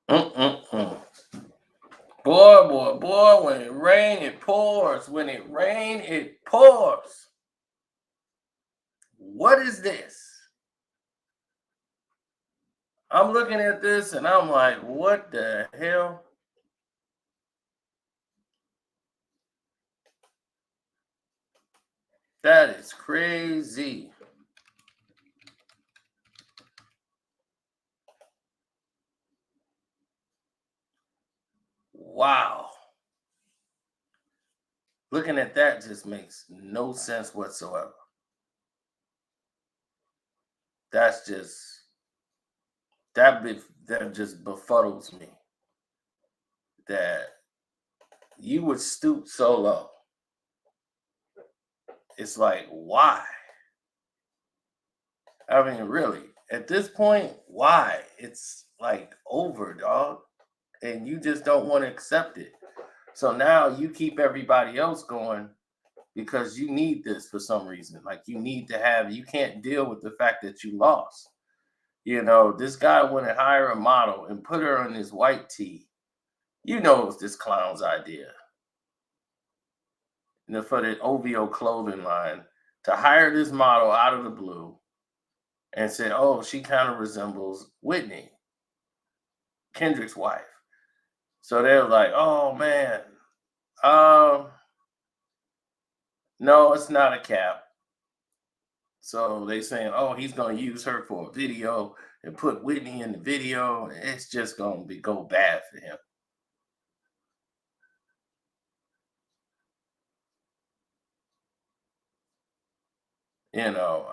Mm-mm-mm. Boy, when it rain, it pours. When it rain, it pours. What is this? I'm looking at this and I'm like, what the hell? That is crazy. Wow. Looking at that just makes no sense whatsoever. That's just that just befuddles me that you would stoop so low. It's like, why? I mean, really, at this point, why? It's like over, dog. And you just don't want to accept it. So now you keep everybody else going because you need this for some reason. Like you can't deal with the fact that you lost. This guy went and hired a model and put her on his white tee. You know it was this clown's idea. For the OVO clothing line to hire this model out of the blue and said, oh, she kind of resembles Whitney, Kendrick's wife. So they're like, oh man, no, it's not a cap. So they saying, oh, he's gonna use her for a video and put Whitney in the video. It's just gonna go bad for him.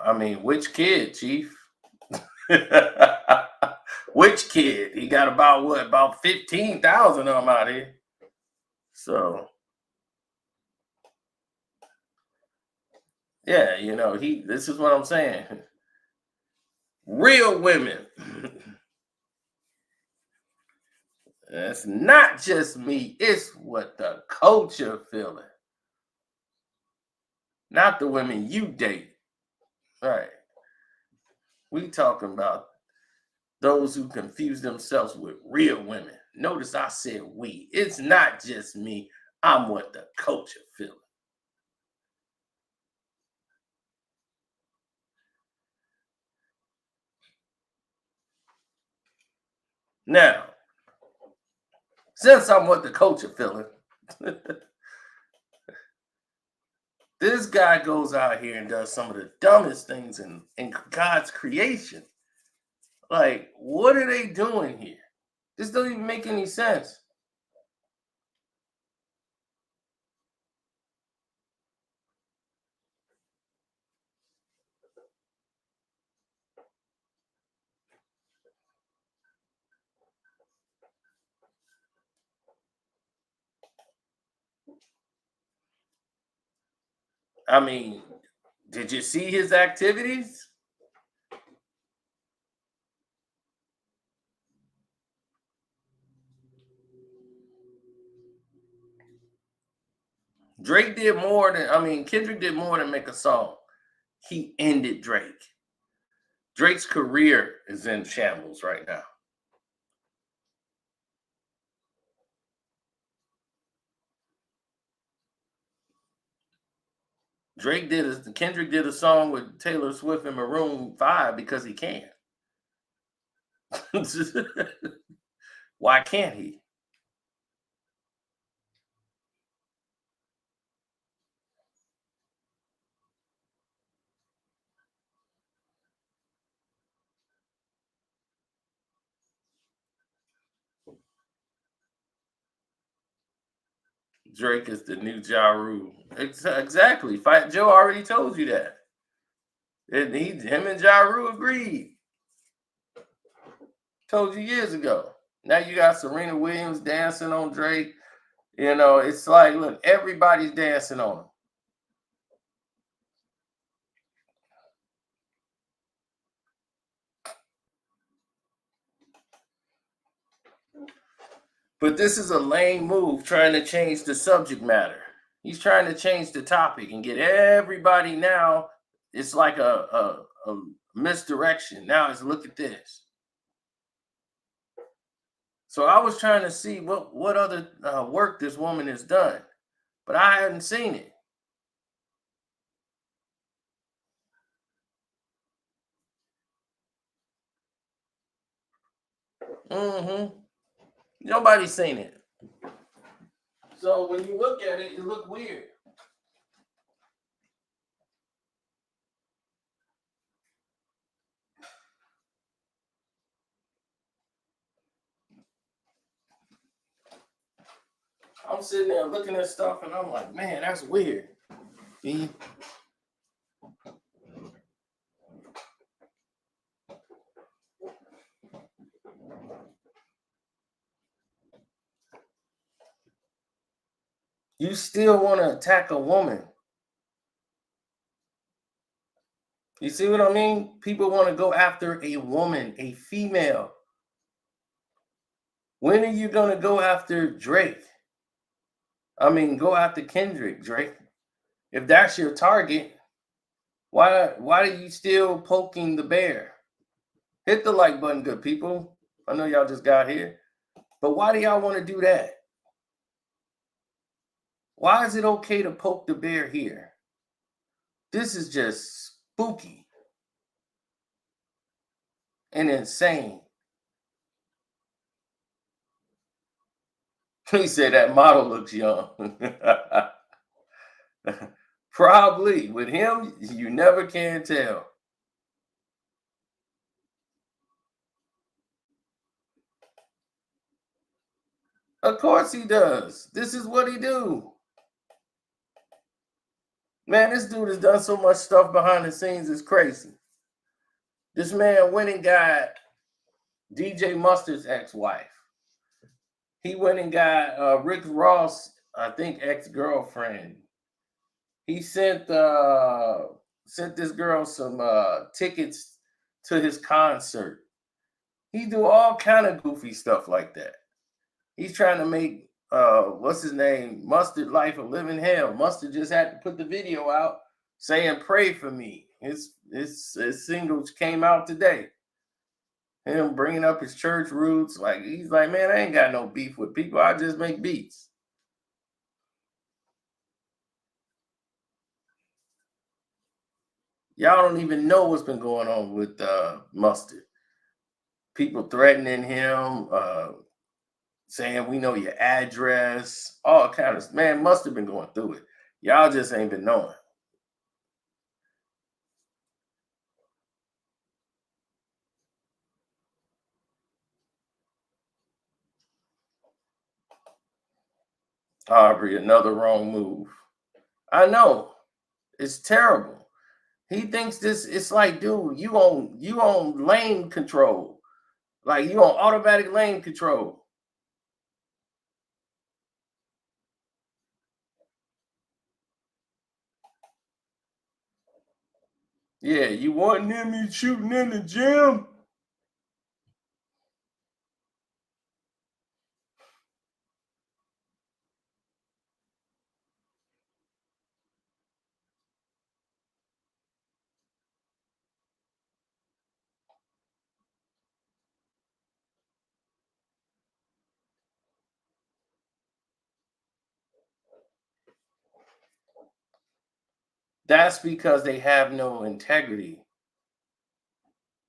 I mean, which kid, Chief? Which kid? He got about what? About 15,000 of them out here. So yeah, this is what I'm saying. Real women. It's not just me, it's what the culture feeling. Not the women you date. Right. We talking about those who confuse themselves with real women. Notice I said we. It's not just me. I'm what the culture feeling. Now, since I'm what the culture feeling, this guy goes out here and does some of the dumbest things in God's creation. Like, what are they doing here? This doesn't even make any sense. I mean, did you see his activities? Kendrick did more than make a song. He ended Drake. Drake's career is in shambles right now. Kendrick did a song with Taylor Swift and Maroon 5 because he can. Why can't he? Drake is the new Ja Rule. Exactly. Fight Joe already told you that. Him and Ja Rule agreed. Told you years ago. Now you got Serena Williams dancing on Drake. It's like, look, everybody's dancing on him. But this is a lame move trying to change the subject matter. He's trying to change the topic and get everybody now. It's like a misdirection. Now it's look at this. So I was trying to see what other work this woman has done, but I hadn't seen it. Hmm. Nobody's seen it. So when you look at it, it look weird. I'm sitting there looking at stuff, and I'm like, man, that's weird. See? You still want to attack a woman. You see what I mean? People want to go after a woman, a female. When are you going to go after Drake? I mean, go after Kendrick, Drake. If that's your target, why are you still poking the bear? Hit the like button, good people. I know y'all just got here. But why do y'all want to do that? Why is it okay to poke the bear here? This is just spooky and insane. He said that model looks young. Probably. With him, you never can tell. Of course he does. This is what he do. Man, this dude has done so much stuff behind the scenes, it's crazy. This man went and got DJ Mustard's ex-wife. He went and got Rick Ross, I think, ex-girlfriend. He sent this girl some tickets to his concert. He do all kind of goofy stuff like that. He's trying to make what's his name, Mustard life a living hell. Mustard just had to put the video out saying pray for me. His singles came out today. Him bringing up his church roots, like he's like, man, I ain't got no beef with people. I just make beats. Y'all don't even know what's been going on with Mustard. People threatening him, saying we know your address, all kinds of man. Must have been going through it. Y'all just ain't been knowing. Aubrey, another wrong move. I know. It's terrible. He thinks this, it's like, dude, you on lane control. Like you on automatic lane control. Yeah, you want them shooting in the gym? That's because they have no integrity.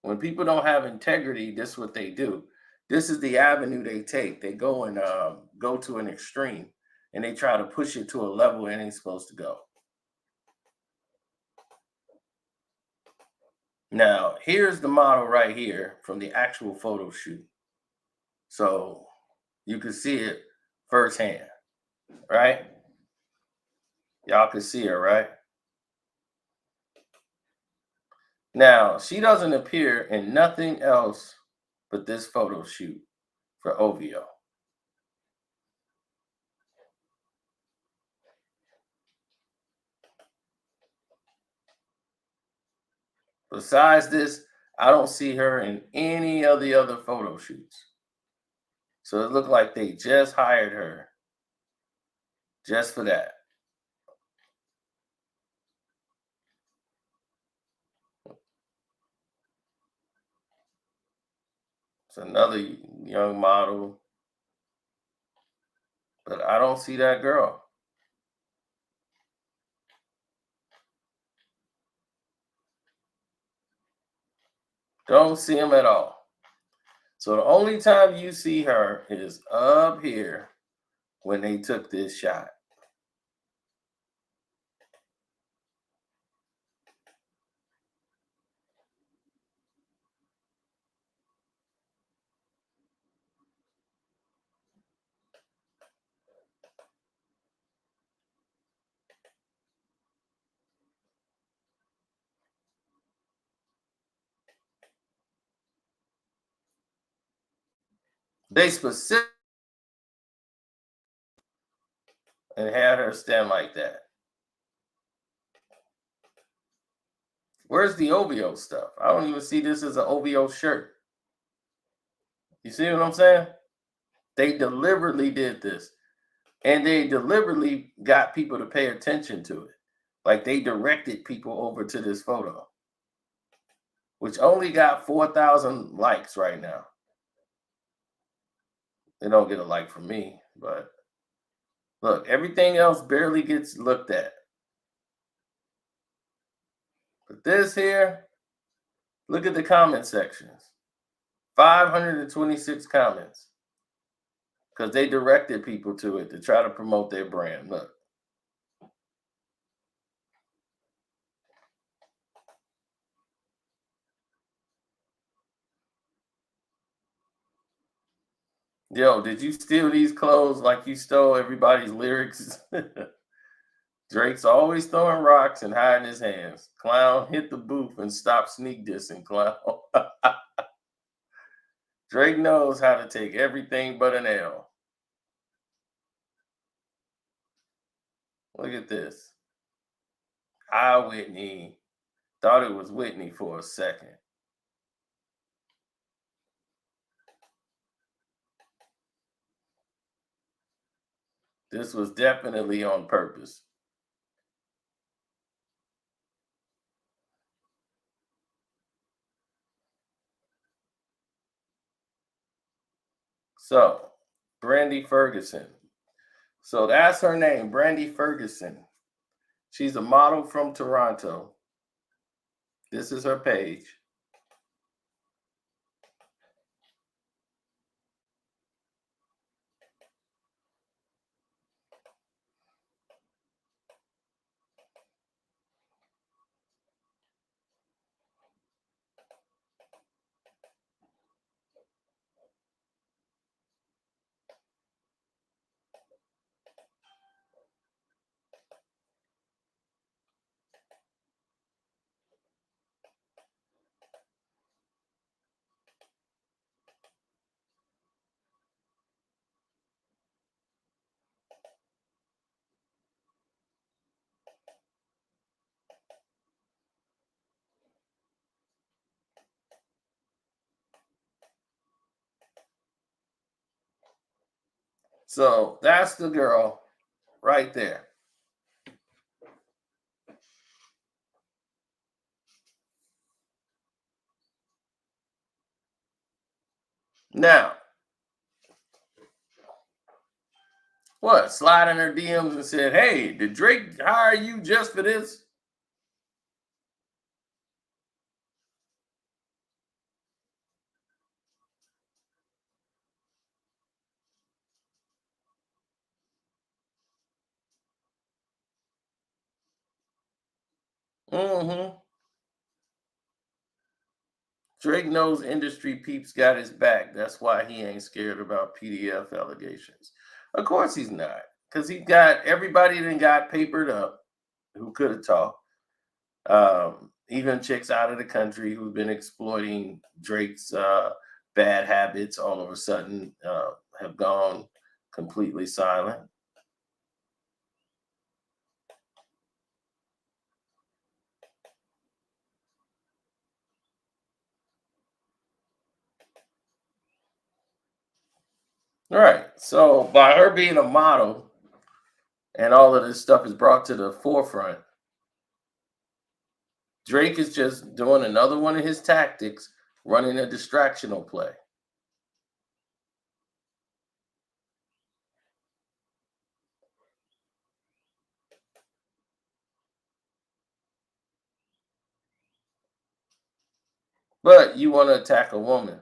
When people don't have integrity, this is what they do. This is the avenue they take. They go and go to an extreme, and they try to push it to a level it ain't supposed to go. Now, here's the model right here from the actual photo shoot. So you can see it firsthand, right? Y'all can see her, right? Now, she doesn't appear in nothing else but this photo shoot for OVO. Besides this, I don't see her in any of the other photo shoots. So it looked like they just hired her just for that. It's another young model. But I don't see that girl. Don't see him at all. So the only time you see her is up here when they took this shot. They specific and had her stand like that. Where's the OVO stuff? I don't even see this as an OVO shirt. You see what I'm saying? They deliberately did this. And they deliberately got people to pay attention to it. Like they directed people over to this photo, which only got 4,000 likes right now. They don't get a like from me, but look, everything else barely gets looked at. But this here, look at the comment sections. 526 comments. Because they directed people to it to try to promote their brand. Look. Yo, did you steal these clothes like you stole everybody's lyrics? Drake's always throwing rocks and hiding his hands. Clown, hit the booth and stop sneak dissing, clown. Drake knows how to take everything but an L. Look at this. Whitney. Thought it was Whitney for a second. This was definitely on purpose. So, Brandy Ferguson. So that's her name, Brandy Ferguson. She's a model from Toronto. This is her page. So that's the girl right there. Now, what? Slide in her DMs and said, "Hey, did Drake hire you just for this?" Mm-hmm. Drake knows industry peeps got his back. That's why he ain't scared about PDF allegations. Of course he's not, because he got everybody that got papered up who could have talked. Even chicks out of the country who've been exploiting Drake's bad habits all of a sudden have gone completely silent. All right. So by her being a model and all of this stuff is brought to the forefront, Drake is just doing another one of his tactics, running a distractional play. But you want to attack a woman.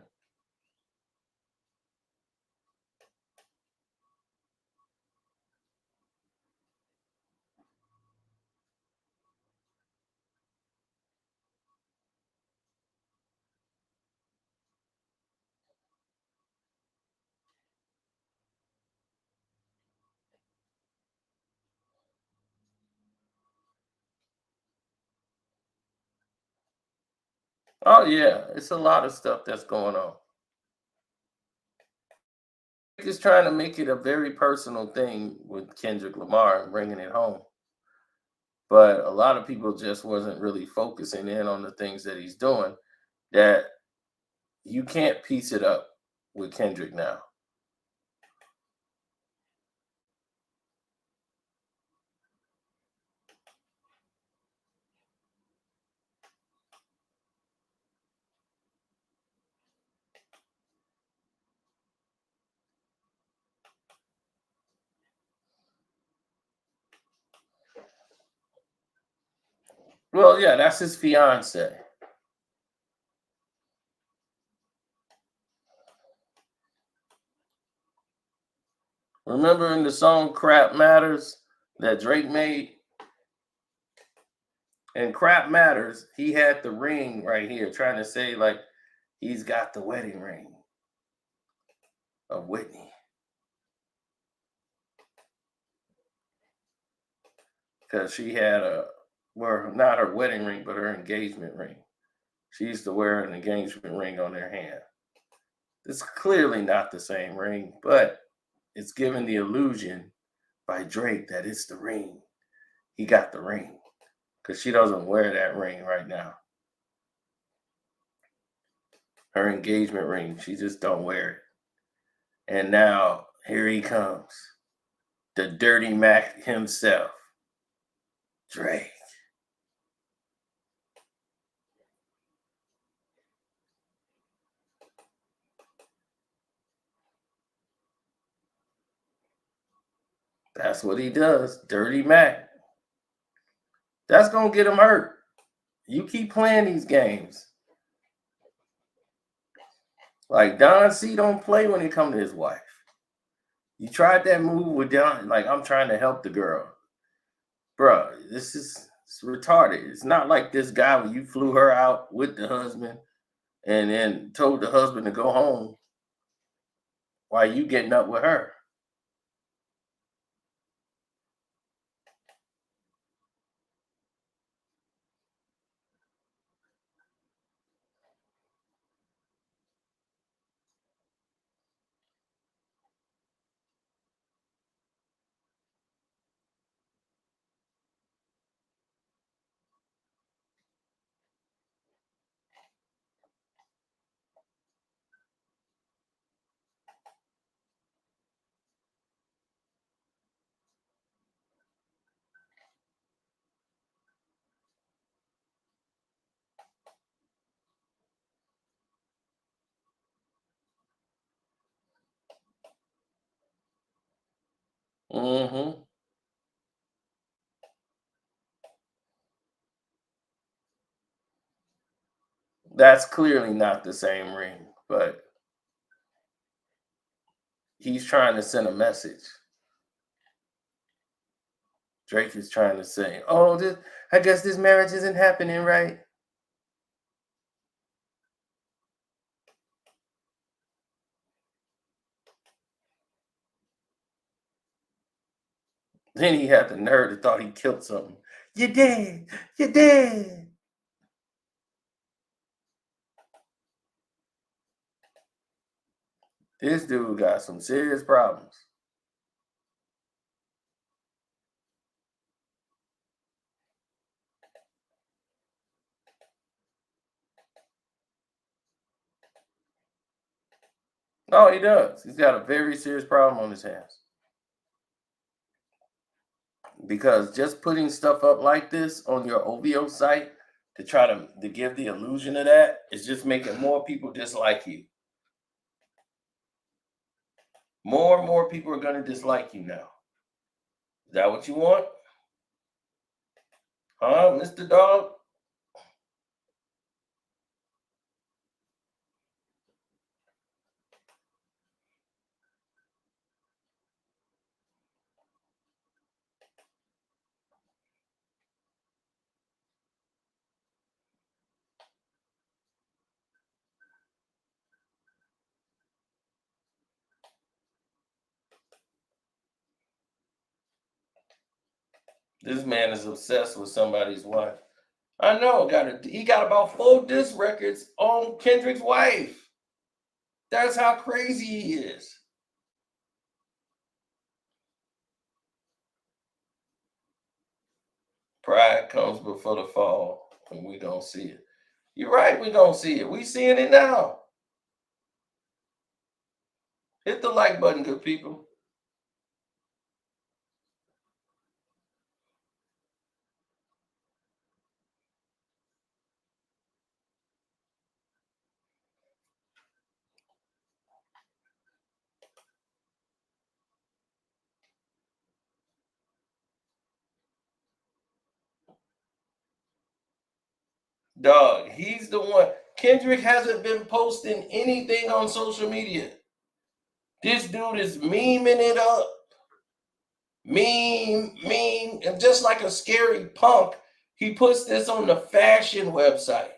Oh yeah, it's a lot of stuff that's going on. Just trying to make it a very personal thing with Kendrick Lamar and bringing it home. But a lot of people just wasn't really focusing in on the things that he's doing. That you can't piece it up with Kendrick now. Well, yeah, that's his fiance. Remember in the song "Crap Matters" that Drake made? And "Crap Matters," he had the ring right here, trying to say like he's got the wedding ring of Whitney because she had well, not her wedding ring, but her engagement ring. She used to wear an engagement ring on her hand. It's clearly not the same ring, but it's given the illusion by Drake that it's the ring. He got the ring because she doesn't wear that ring right now. Her engagement ring, she just don't wear it. And now here he comes, the Dirty Mac himself, Drake. That's what he does, Dirty Mac. That's gonna get him hurt. You keep playing these games. Like Don C don't play when it come to his wife. You tried that move with Don, like I'm trying to help the girl. Bruh, this is it's retarded. It's not like this guy when you flew her out with the husband and then told the husband to go home while you getting up with her. Mm-hmm. That's clearly not the same ring, but he's trying to send a message. Drake is trying to say, "Oh, I guess this marriage isn't happening right." Then he had the nerve to thought he killed something. You did. You did. This dude got some serious problems. Oh, he does. He's got a very serious problem on his hands. Because just putting stuff up like this on your OVO site to try to give the illusion of that is just making more people dislike you. More and more people are going to dislike you now. Is that what you want? Huh, Mr. Dog? This man is obsessed with somebody's wife. I know. He got about 4 disc records on Kendrick's wife. That's how crazy he is. Pride comes before the fall, and we don't see it. You're right, we don't see it. We seeing it now. Hit the like button, good people. Dog, he's the one. Kendrick hasn't been posting anything on social media. This dude is memeing it up. Meme, and just like a scary punk, he puts this on the fashion website.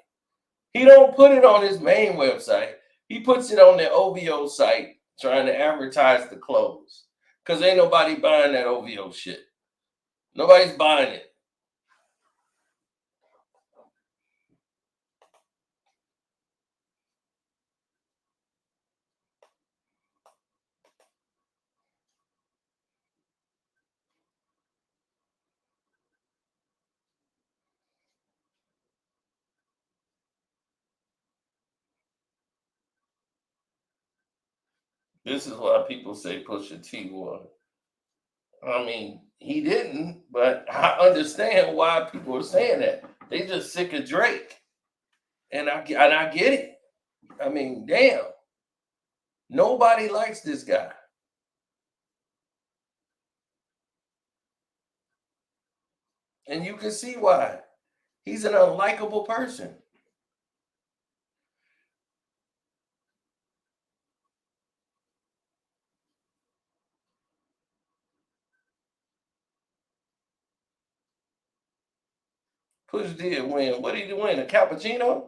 He don't put it on his main website. He puts it on the OVO site trying to advertise the clothes. Because ain't nobody buying that OVO shit. Nobody's buying it. This is why people say Pusha T won. I mean, he didn't, but I understand why people are saying that. They just sick of Drake. And I get it. I mean, damn. Nobody likes this guy. And you can see why. He's an unlikable person. Push did win. What did he win? A cappuccino?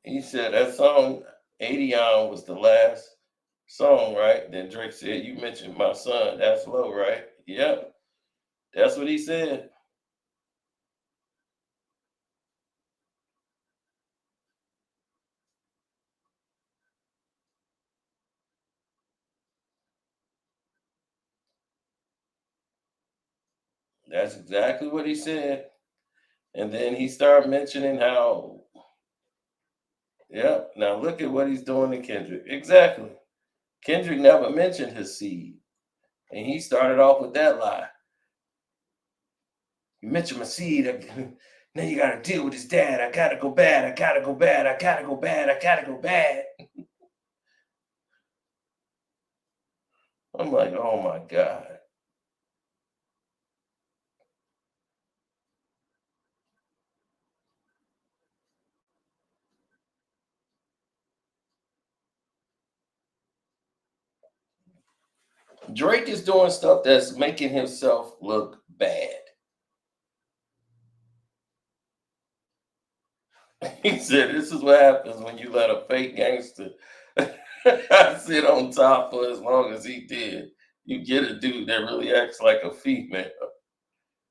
He said that song 80 on was the last song, right? Then Drake said, "You mentioned my son. That's low, right?" Yep. That's what he said. That's exactly what he said. And then he started mentioning how, yep, now look at what he's doing to Kendrick. Exactly. Kendrick never mentioned his seed. And he started off with that lie. You mentioned my seed. Now you got to deal with his dad. I got to go bad. I got to go bad. I got to go bad. I got to go bad. I'm like, oh my God. Drake is doing stuff that's making himself look bad. He said, "This is what happens when you let a fake gangster sit on top for as long as he did. You get a dude that really acts like a female."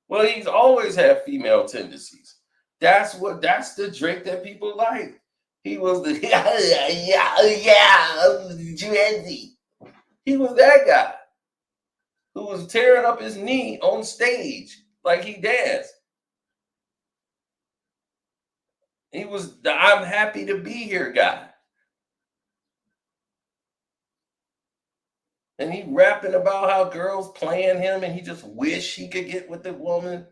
Well, he's always had female tendencies. That's the Drake that people like. He was the Drizzy. He was that guy who was tearing up his knee on stage like he danced. He was the "I'm happy to be here" guy. And he rapping about how girls playing him and he just wish he could get with the woman.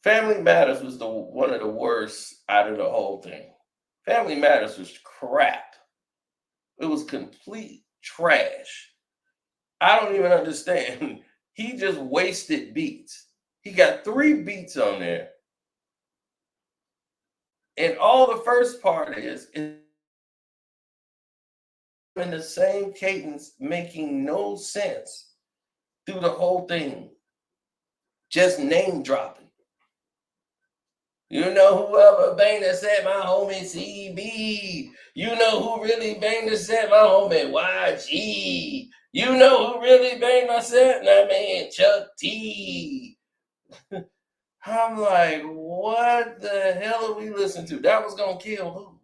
Family Matters was the one of the worst out of the whole thing. Family Matters was crap. It was complete trash. I don't even understand. He just wasted beats. He got 3 beats on there. And all the first part is in the same cadence, making no sense through the whole thing. Just name dropping. You know whoever banged the set, my homie CB. You know who really banged the set, my homie YG. You know who really banged my set, my man Chuck T. I'm like, what the hell are we listening to? That was gonna kill who?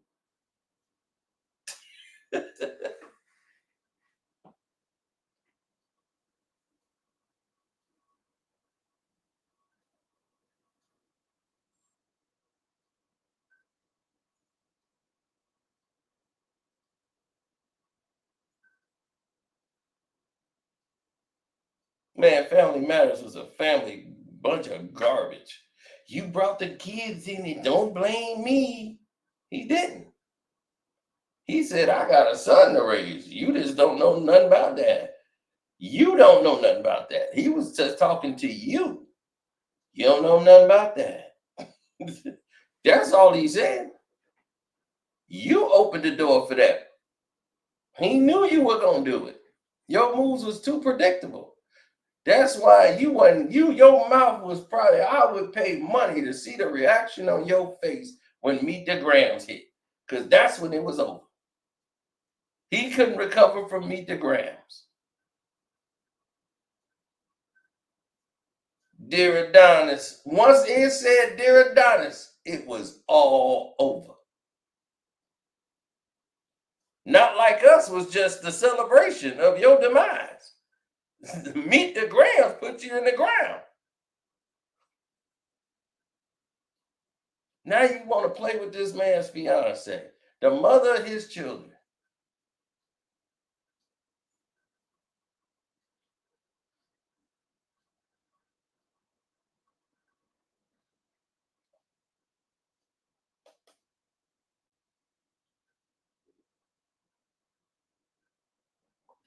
Man, Family Matters was a family bunch of garbage. You brought the kids in it, don't blame me. He didn't. He said, I got a son to raise. You just don't know nothing about that. You don't know nothing about that. He was just talking to you. You don't know nothing about that. That's all he said. You opened the door for that. He knew you were gonna do it. Your moves was too predictable. That's why your mouth was probably, I would pay money to see the reaction on your face when Meet the Grams hit. Because that's when it was over. He couldn't recover from Meet the Grams. Dear Adonis, once it said Dear Adonis, it was all over. Not Like Us was just the celebration of your demise. Meet the Grams put you in the ground. Now you want to play with this man's fiance, the mother of his children.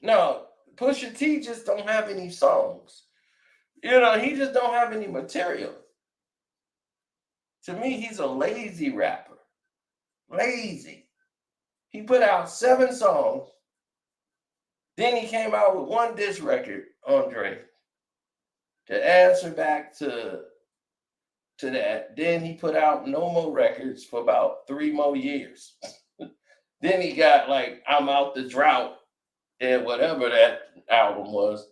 No, Pusha T just don't have any songs. You know, he just don't have any material. To me, he's a lazy rapper. Lazy. He put out 7 songs. Then he came out with 1 diss record on Drake to answer back to that. Then he put out no more records for about 3 more years. Then he got like I'm Out the Drought and whatever that album was.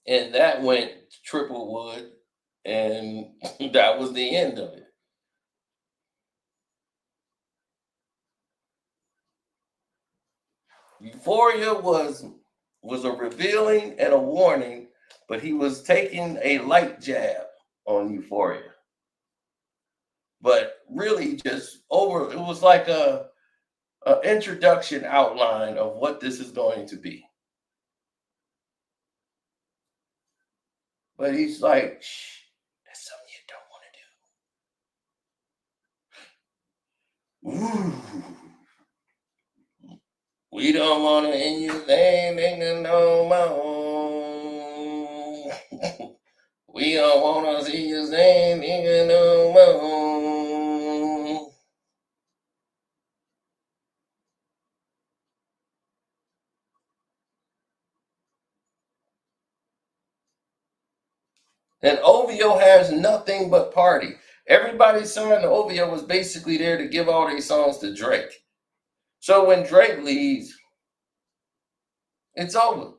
And that went triple wood, and that was the end of it. Euphoria was a revealing and a warning, but he was taking a light jab on Euphoria. But really just over, it was like a introduction outline of what this is going to be. But he's like, shh, that's something you don't want to do. Ooh. We don't want to end your name no more. We don't want to see your name no more. And OVO has nothing but party. Everybody signed to OVO was basically there to give all these songs to Drake. So when Drake leaves, it's over.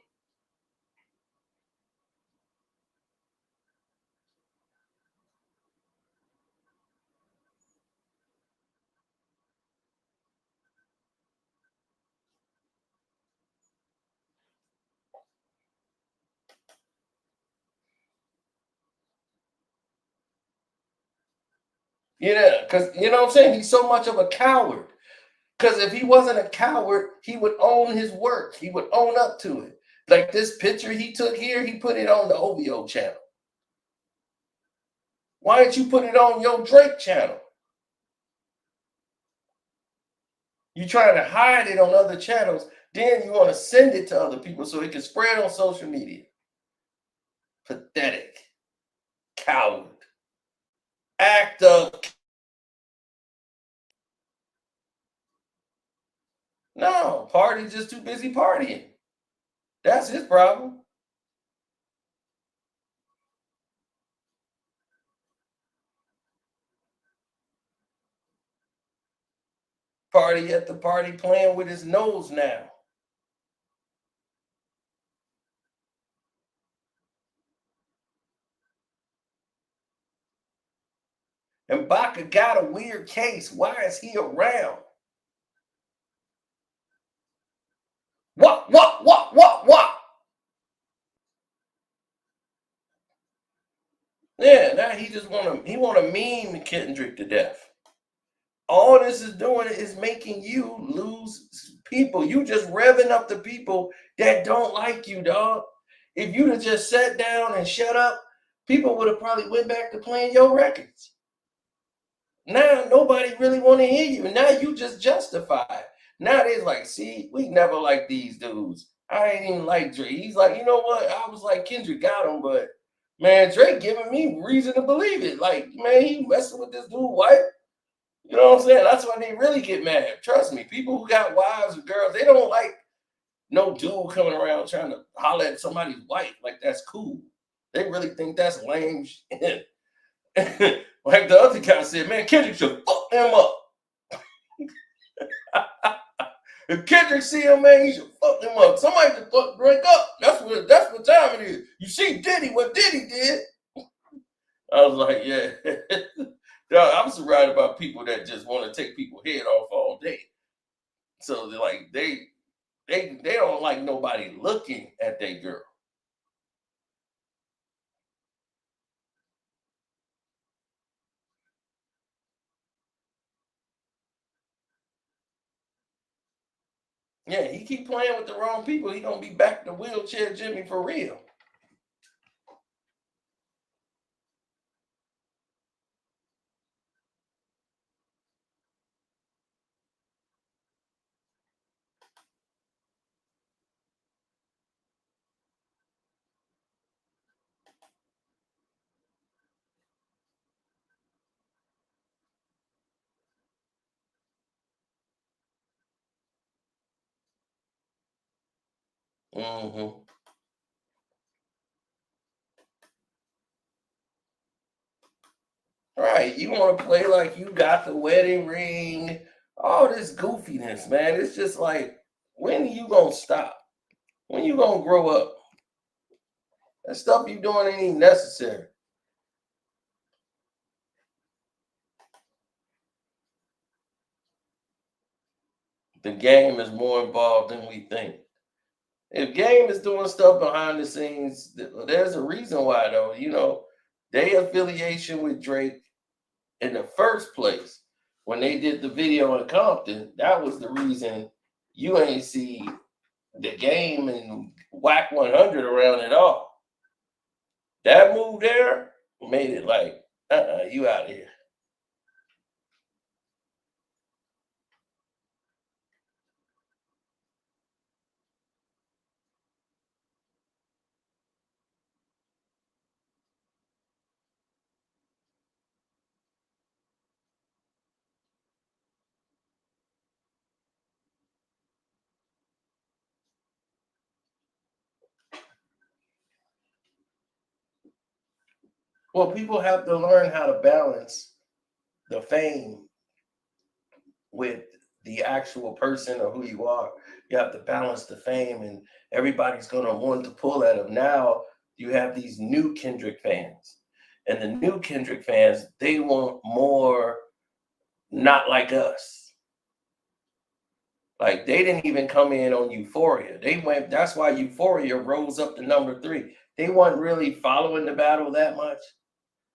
Yeah, because you know what I'm saying? He's so much of a coward. Because if he wasn't a coward, he would own his work. He would own up to it. Like this picture he took here, he put it on the OVO channel. Why didn't you put it on your Drake channel? You trying to hide it on other channels, then you want to send it to other people so it can spread on social media. Pathetic. Coward. Act of. No, Party just too busy partying. That's his problem. Party at the party playing with his nose now. And Baca got a weird case. Why is he around? What? Yeah, now he want to meme Kendrick to death. All this is doing is making you lose people. You just revving up the people that don't like you, dog. If you'd have just sat down and shut up, people would have probably went back to playing your records. Now nobody really want to hear you. Now you just justify it. Now they's like, see, we never like these dudes. I ain't even like Drake. He's like, you know what? I was like, Kendrick got him, but man, Drake giving me reason to believe it. Like, man, he messing with this dude white. You know what I'm saying? That's why they really get mad. Trust me, people who got wives or girls, they don't like no dude coming around trying to holler at somebody's wife. Like, that's cool. They really think that's lame shit. Like the other guy said, man, Kendrick should fuck them up. If Kendrick see him, man, he should fuck them up. Somebody should fuck Drake up. That's what time it is. You see Diddy, what Diddy did. I was like, yeah. I'm surrounded by people that just want to take people's head off all day. So they're like they don't like nobody looking at their girl. Yeah, he keep playing with the wrong people. He gonna be back to wheelchair Jimmy for real. Hmm. Right. You want to play like you got the wedding ring, all this goofiness, man. It's just like, when are you gonna stop? When you gonna grow up? That stuff you doing ain't even necessary. The game is more involved than we think. If Game is doing stuff behind the scenes, there's a reason why, though. You know, they affiliation with Drake in the first place when they did the video in Compton. That was the reason you ain't see the Game and Whack 100 around at all. That move there made it like, you out of here. Well, people have to learn how to balance the fame with the actual person or who you are. You have to balance the fame, and everybody's going to want to pull at him. Now you have these new Kendrick fans, and the new Kendrick fans, they want more not like us. Like, they didn't even come in on Euphoria. They went, that's why Euphoria rose up to number 3. They weren't really following the battle that much.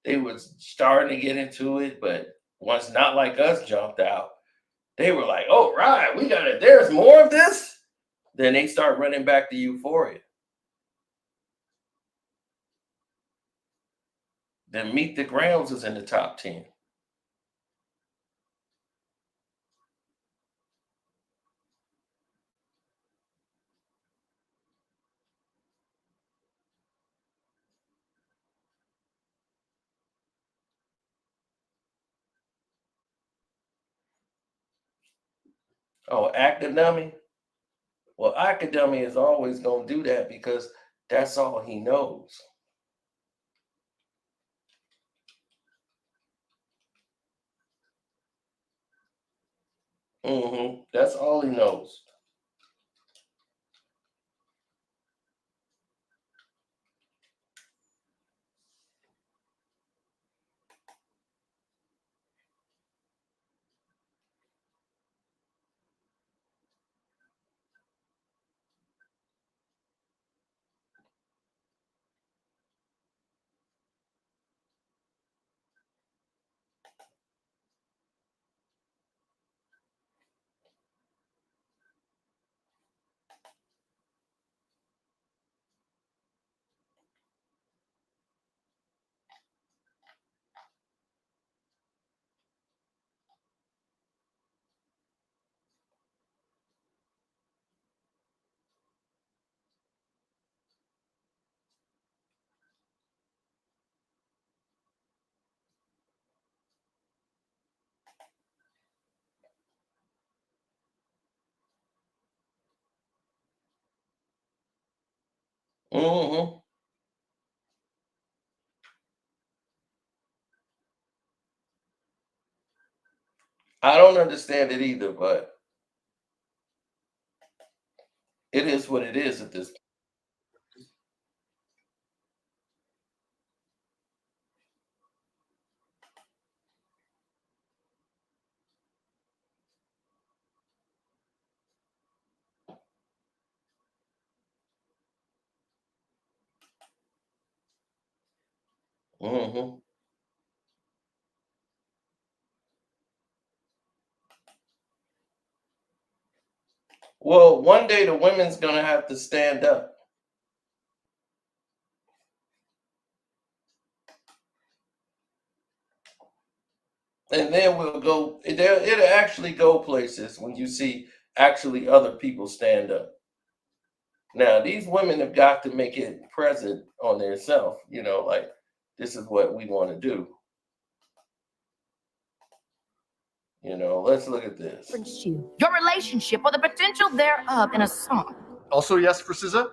They was starting to get into it, but once Not Like Us jumped out, they were like, "Oh, right, we got it. There's more of this." Then they start running back to Euphoria. Then Meet the Grams was in the top 10. Oh, academy. Well, academy is always gonna do that because that's all he knows. That's all he knows. hmm I don't understand it either, but it is what it is at this. hmm Well, one day the women's gonna have to stand up, and then we'll go. It'll actually go places when you see actually other people stand up. Now, these women have got to make it present on their self. Like this is what we want to do. Let's look at this. Your relationship or the potential thereof in a song. Also, yes, for SZA.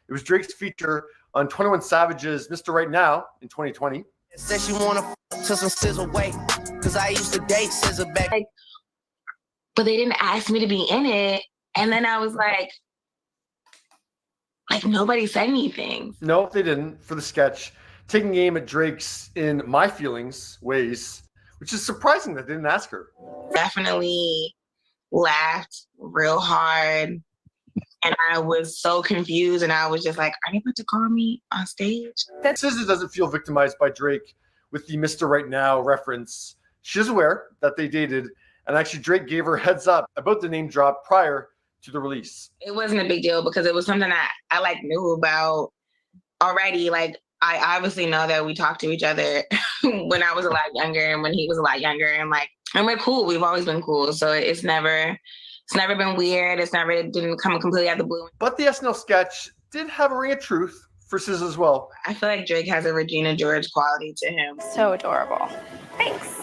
It was Drake's feature on 21 Savage's Mr. Right Now in 2020. Said she wanna to some SZA way, cause I used to date SZA back. But they didn't ask me to be in it. And then I was like nobody said anything. No, they didn't for the sketch, taking aim at Drake's in my feelings ways, which is surprising that they didn't ask her. Definitely laughed real hard. And I was so confused, and I was just like, are they about to call me on stage? SZA doesn't feel victimized by Drake with the Mr. Right Now reference. She's aware that they dated, and actually Drake gave her heads up about the name drop prior to the release. It wasn't a big deal because it was something that I knew about already. Like, I obviously know that we talked to each other when I was a lot younger and when he was a lot younger, and we're cool. We've always been cool. So it's never been weird. It didn't come completely out of the blue. But the SNL sketch did have a ring of truth for SZA as well. I feel like Drake has a Regina George quality to him. So adorable. Thanks.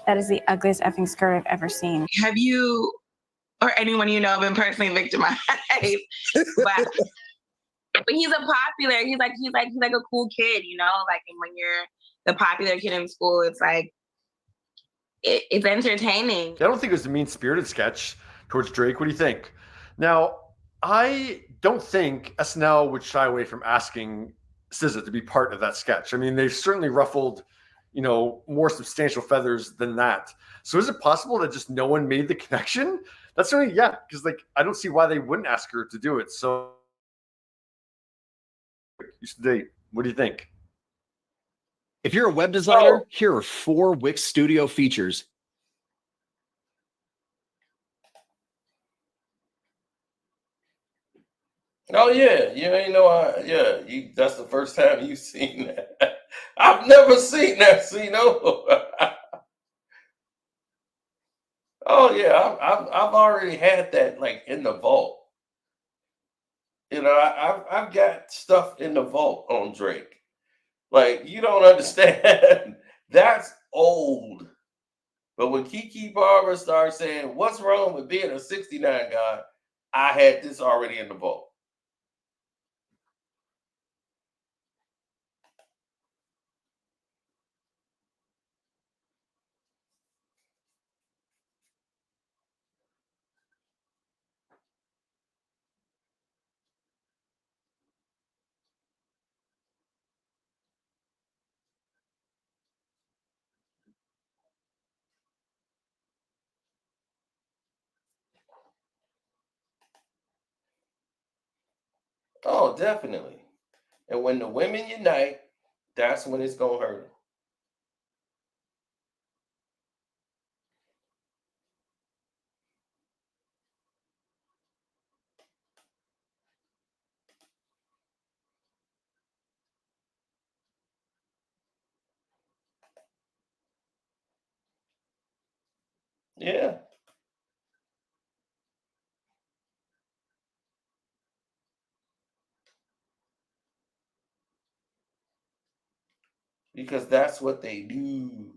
That is the ugliest effing skirt I've ever seen. Have you or anyone you know been personally victimized? But he's a popular. He's like a cool kid, and when you're the popular kid in school, it's like it's entertaining. I don't think it was a mean-spirited sketch towards Drake. What do you think? Now, I don't think SNL would shy away from asking SZA to be part of that sketch. I mean, they've certainly ruffled, more substantial feathers than that. So is it possible that just no one made the connection? That's certainly, yeah, because I don't see why they wouldn't ask her to do it. So, used to date. What do you think? If you're a web designer, here are 4 Wix Studio features. Oh yeah, that's the first time you've seen that. I've never seen that, Oh yeah, I've already had that in the vault. I've got stuff in the vault on Drake. You don't understand. That's old. But when Keke Palmer started saying, "What's wrong with being a 69 guy?" I had this already in the vault. Oh, definitely. And when the women unite, that's when it's gonna hurt them. Yeah. Because that's what they do.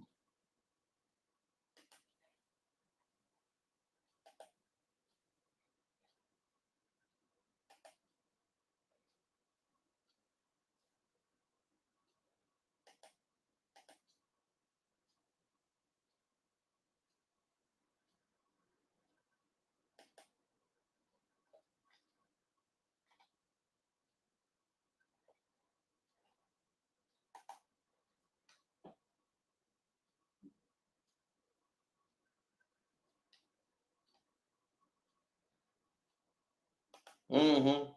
Mm-hmm.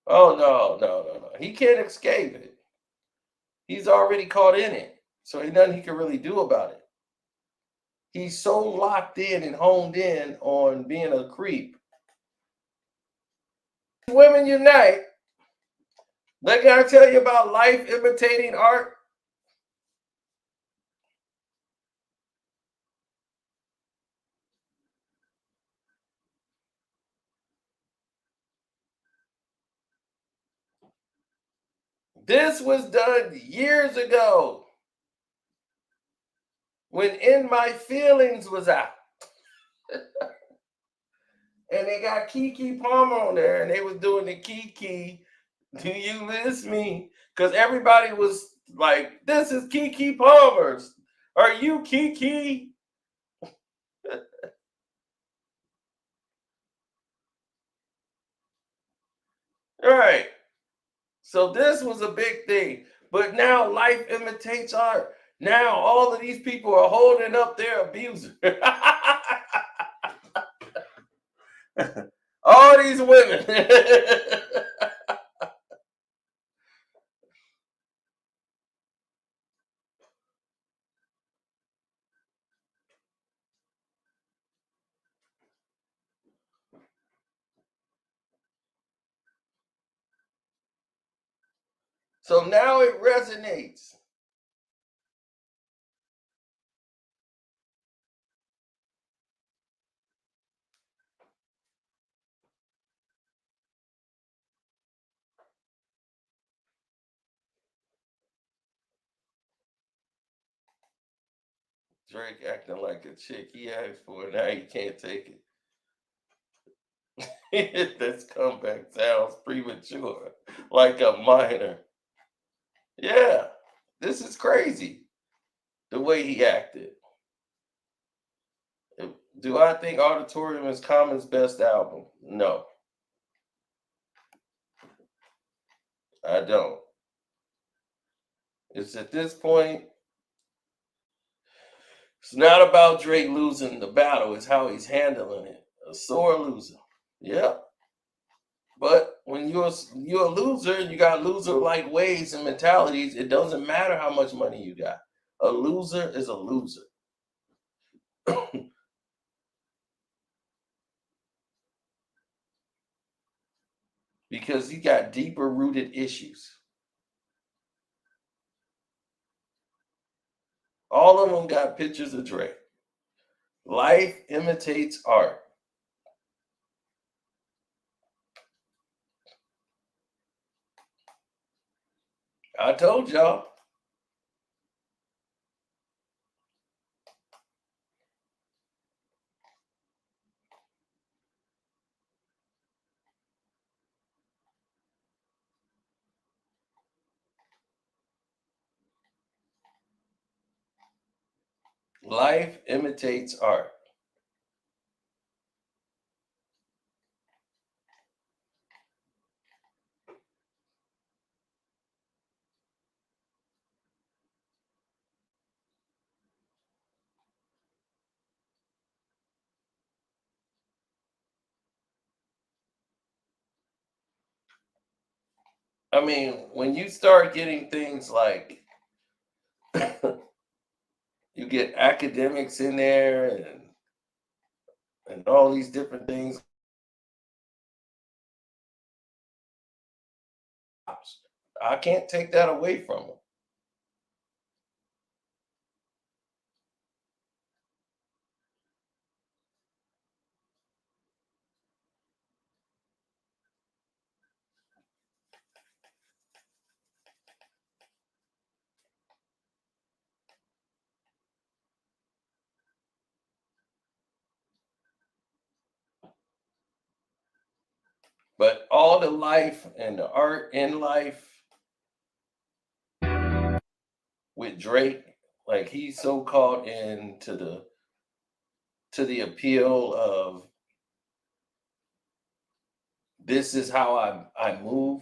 Oh no. He can't escape it. He's already caught in it. So ain't nothing he can really do about it. He's so locked in and honed in on being a creep. Women unite. Can I tell you about life imitating art? This was done years ago when In My Feelings was out. And they got Keke Palmer on there, and they was doing the Keke, "Do you miss me?" Because everybody was like, "This is Keke Palmer's. Are you Keke?" All right. So this was a big thing. But now life imitates art. Now all of these people are holding up their abuser. All these women. So now it resonates. Drake acting like a chick he asked for, now he can't take it. This comeback sounds premature, like a minor. Yeah, this is crazy, the way he acted. Do I think Auditorium is Common's best album? No, I don't. It's at this point, it's not about Drake losing the battle, it's how he's handling it. A sore loser. Yep. But when you're a loser and you got loser like ways and mentalities, it doesn't matter how much money you got. A loser is a loser. Because he got deeper rooted issues. All of them got pictures of Dre. Life imitates art. I told y'all. Life imitates art. I mean, when you start getting things like you get academics in there and all these different things, I can't take that away from them. But all the life and the art in life with Drake, like he's so caught into the appeal of this is how I move.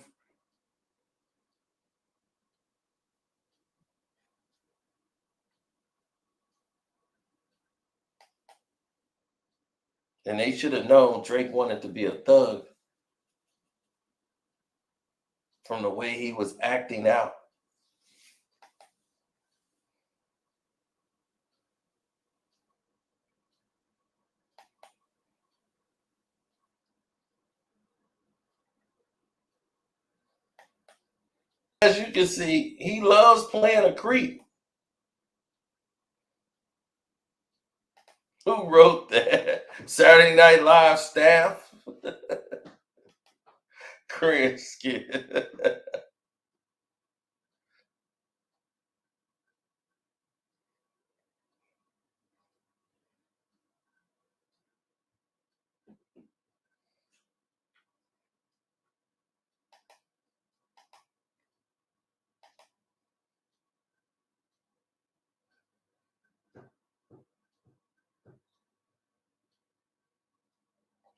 And they should have known Drake wanted to be a thug from the way he was acting out. As you can see, he loves playing a creep. Who wrote that? Saturday Night Live staff? Cringe skit.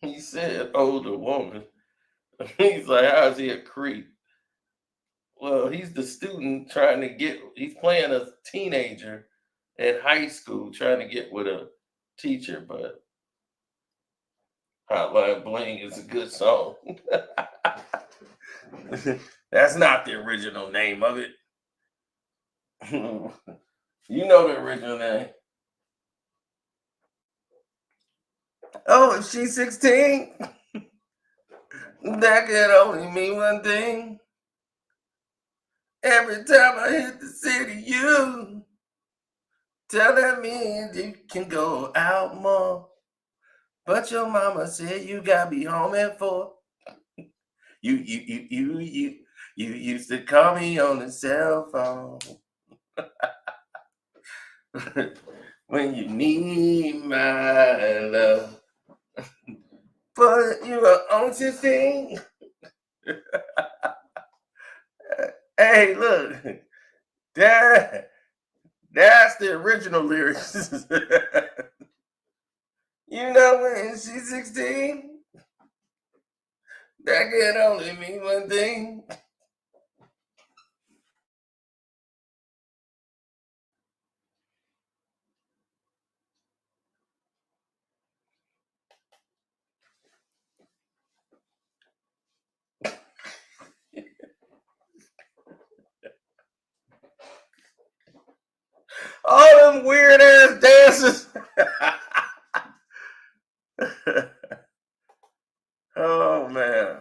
He said older woman. He's like, how's he a creep? Well, he's the student he's playing a teenager in high school trying to get with a teacher, but Hotline Bling is a good song. That's not the original name of it. You know the original name. Oh, if she's 16, that could only mean one thing. Every time I hit the city, you tell that means you can go out more. But your mama said you gotta be home at 4. You used to call me on the cell phone when you need my love. But you are on 16. Hey, look, that's the original lyrics. You know, when she's 16, that can only mean one thing. All them weird ass dances. Oh man.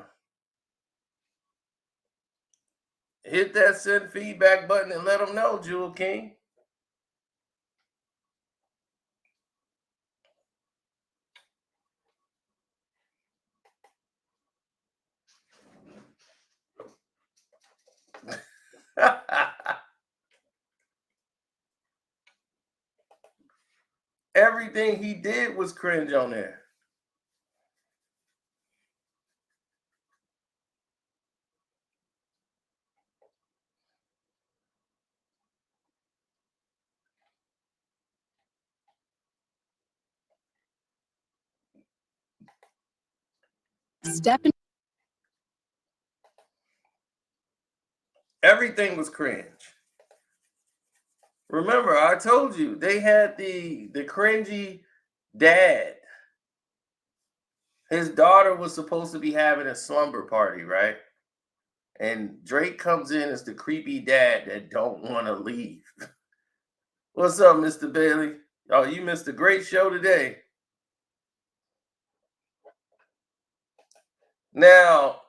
Hit that send feedback button and let them know, Jewel King. everything he did was cringe on there. Step in. Everything was cringe. Remember, I told you they had the cringy dad. His daughter was supposed to be having a slumber party, right? And Drake comes in as the creepy dad that don't want to leave. What's up, Mr. Bailey? Oh, you missed a great show today. Now,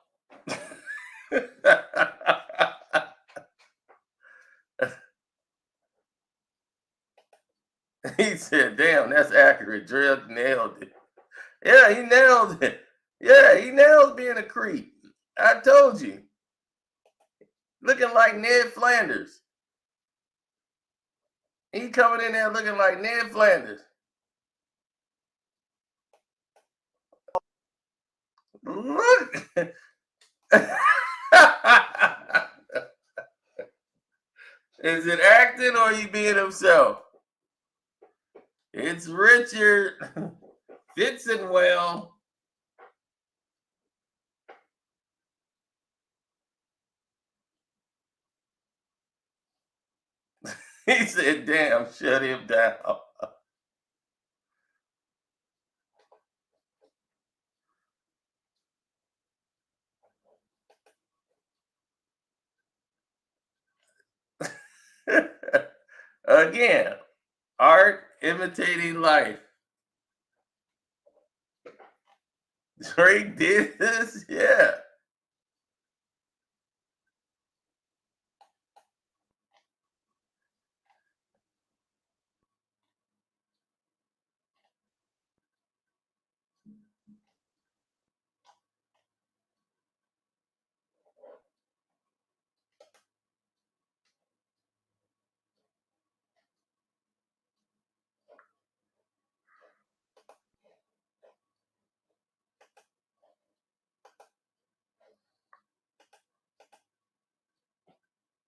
he said, damn, that's accurate. Dre nailed it. Yeah, he nailed it. Yeah, he nailed being a creep. I told you. Looking like Ned Flanders. He coming in there looking like Ned Flanders. Look. Is it acting or he being himself? It's Richard. Fitting well. He said, damn, shut him down. Again, art imitating life. Drake did this, yeah.